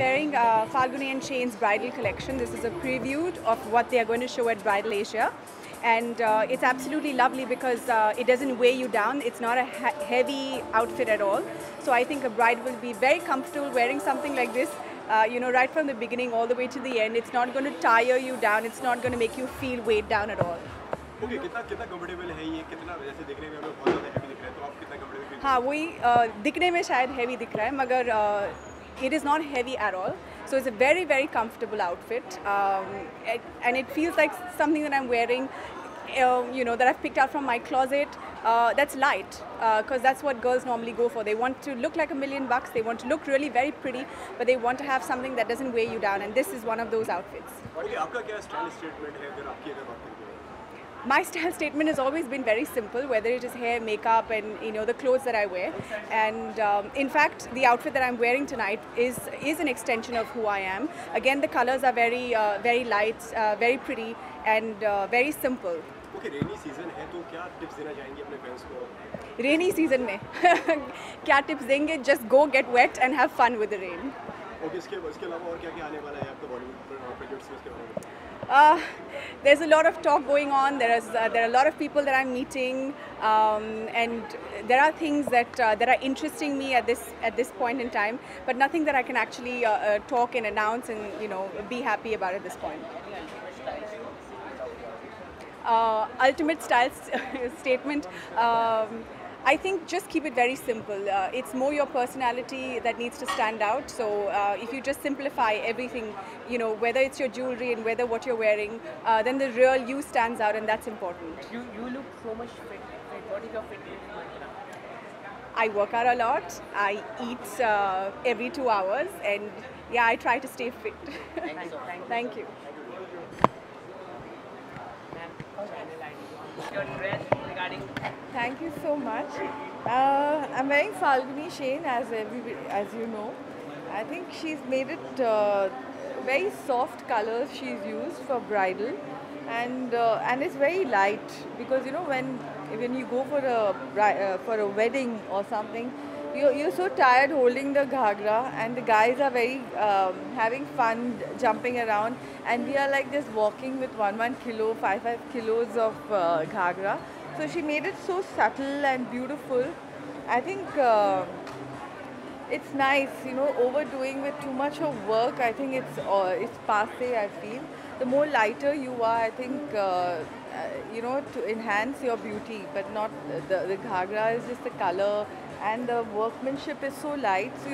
wearing Falguni and Shane's bridal collection. This is a preview of what they are going to show at Bridal Asia. And it's absolutely lovely because it doesn't weigh you down. It's not a heavy outfit at all. So I think a bride will be very comfortable wearing something like this, right from the beginning all the way to the end. It's not going to tire you down. It's not going to make you feel weighed down at all. Okay, कितना comfortable है ये, कितना वैसे दिखने में हमें बहुत ज़्यादा हैवी दिख रहा है, तो आप कितना कंफर्टेबल? हाँ, वही दिखने में शायद heavy दिख रहा है, मगर it is not heavy at all. So it's a very, very comfortable outfit, and it feels like something that I'm wearing, that I've picked out from my closet. That's light, because that's what girls normally go for. They want to look like $1 million. They want to look really very pretty, but they want to have something that doesn't weigh you down. And this is one of those outfits. Okay, आपका क्या style statement है अगर आपकी अगर बात करें? My style statement has always been very simple, whether it is hair, makeup, and the clothes that I wear. And in fact, the outfit that I'm wearing tonight is an extension of who I am. Again, the colors are very very light, very pretty, and very simple. Okay, rainy season है तो क्या tips देना चाहेंगे अपने fans को? Rainy season में क्या tips देंगे? Just go get wet and have fun with the rain. Okay, इसके अलावा और क्या आने वाला है आपका Bollywood projects में इसके बारे में? There's a lot of talk going on. There are a lot of people that I'm meeting, and there are things that are interesting me at this point in time, but nothing that I can actually talk and announce and be happy about at this point. Ultimate style statement. I think just keep it very simple. It's more your personality that needs to stand out. So if you just simplify everything, whether it's your jewelry and whether what you're wearing, then the real you stands out, and that's important. You look so much fit. What is your fitness? I work out a lot. I eat every 2 hours, and yeah, I try to stay fit. Thank you. Thank you. Your dress regarding. Thank you so much. I'm wearing Falguni Shane, as you know. I think she's made it very soft colors she's used for bridal, and it's very light because when you go for a wedding or something, you're so tired holding the ghagra, and the guys are very having fun jumping around, and we are like just walking with 1 kilo, 5 kilos of ghagra. So she made it so subtle and beautiful. I think it's nice, overdoing with too much of work. I think it's passé, I feel. The more lighter you are, I think, to enhance your beauty, but not the ghagra is just the color, and the workmanship is so light. So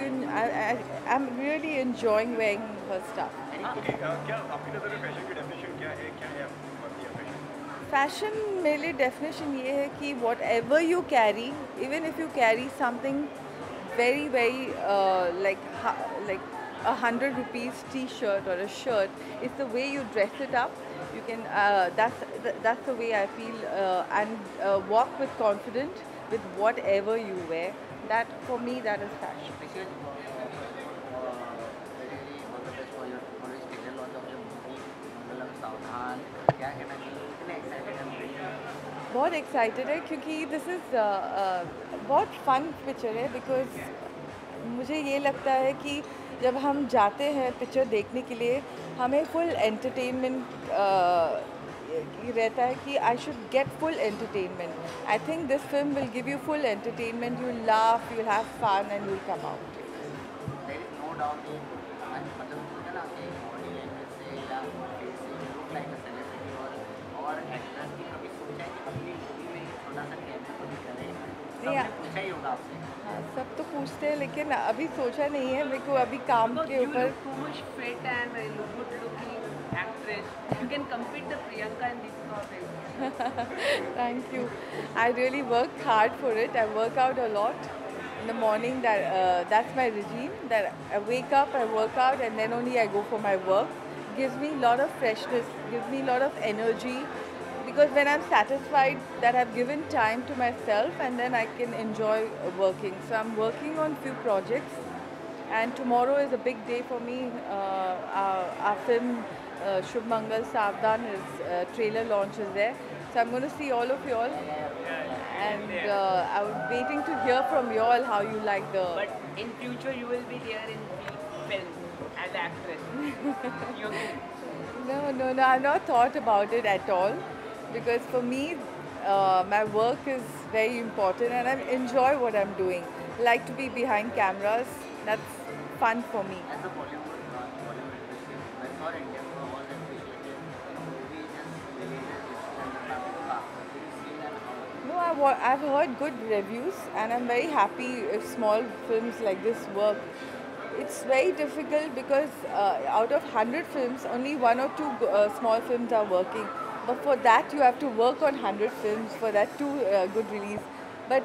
I'm really enjoying wearing her stuff. Okay, क्या आपकी नज़र में fashion की definition क्या है आपकी fashion? Fashion मेरे लिए definition ये है कि whatever you carry, even if you carry something very very like 100 rupees t-shirt or a shirt, it's the way you dress it up. You can that's the way I feel, and walk with confidence with whatever you wear. That for me, that is fashion. बहुत excited है क्योंकि this is बहुत fun picture है, because मुझे ये लगता है कि जब हम जाते हैं पिक्चर देखने के लिए, हमें फुल एंटरटेनमेंट रहता है कि I should get full entertainment. I think this film will give you full entertainment. You laugh, you have fun, and you come out. हाँ, सब तो पूछते हैं, लेकिन अभी सोचा नहीं है. मेरे को अभी काम के ऊपर. Too much fit and good looking actress. You can compete the Priyanka in this project. Thank you. I really work hard for it. I work out a lot in the morning. That's my regime. That I wake up, I work out, and then only I go for my work. Gives me a lot of freshness. Gives me a lot of energy. Because when I'm satisfied that I've given time to myself, and then I can enjoy working. So I'm working on few projects, and tomorrow is a big day for me. Our film Shubh Mangal Savdhan is trailer launch is there. So I'm going to see all of you all, and I'm waiting to hear from you all how you like the. But in future you will be there in film. as an actress? You okay? No. I've not thought about it at all because for me, my work is very important and I enjoy what I'm doing. I like to be behind cameras. That's fun for me. As a Bollywood industry, I saw India for all the appreciated movie just released and the Pavlova. Did you see that? No, I've heard good reviews and I'm very happy if small films like this work. It's very difficult because out of 100 films, only one or two small films are working. But for that, you have to work on 100 films for that to good release. But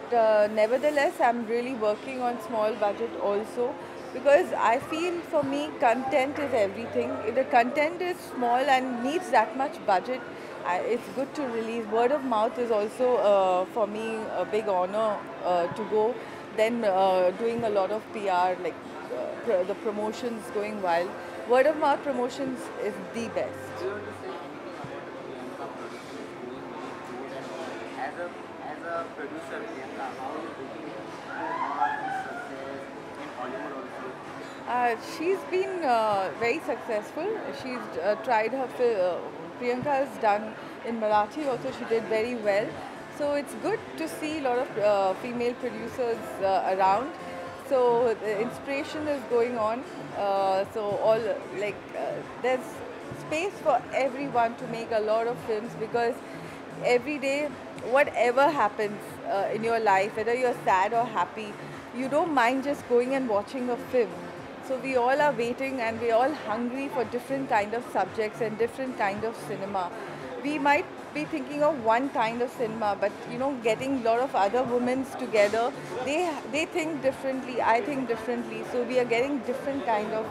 nevertheless, I'm really working on small budget also because I feel for me, content is everything. If the content is small and needs that much budget, it's good to release. Word of mouth is also for me a big honor to go. Then doing a lot of PR, like the promotions going wild. Word of mouth promotions is the best. Do you want to say anything about the Priyanka production is going really good and as a producer, Priyanka, how are you looking for her success in Hollywood also? She's been very successful. She's tried her. Priyanka has done in Marathi also. She did very well. So it's good to see a lot of female producers around. So the inspiration is going on. So all there's space for everyone to make a lot of films because every day, whatever happens in your life, whether you're sad or happy, you don't mind just going and watching a film. So we all are waiting and we're all hungry for different kind of subjects and different kind of cinema. We might be thinking of one kind of cinema, but getting a lot of other women together, they think differently, I think differently. So we are getting different kind of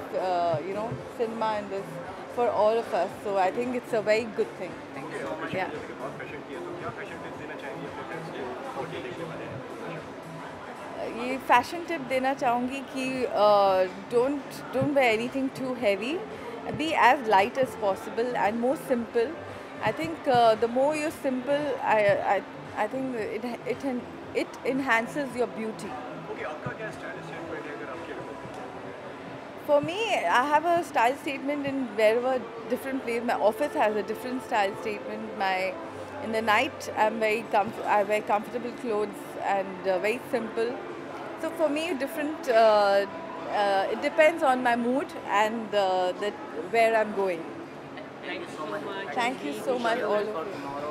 cinema in this for all of us. So I think it's a very good thing. Thank you so much. Yeah. बहुत fashion किया तो क्या fashion tips देना चाहेंगे अपने friends को और ये देखने वाले हैं? ये फैशन टिप देना चाहूँगी कि don't wear anything too heavy. Be as light as possible and more simple. I think the more you're simple, I think it enhances your beauty. Okay, आपका क्या स्टाइल स्टेटमेंट है अगर आपके लोगों For me, I have a style statement in wherever different place. My office has a different style statement. In the night, I wear comfortable clothes and very simple. So for me, different. It depends on my mood and where I'm going. Thank you so much. Thank you so much, all of For you. tomorrow.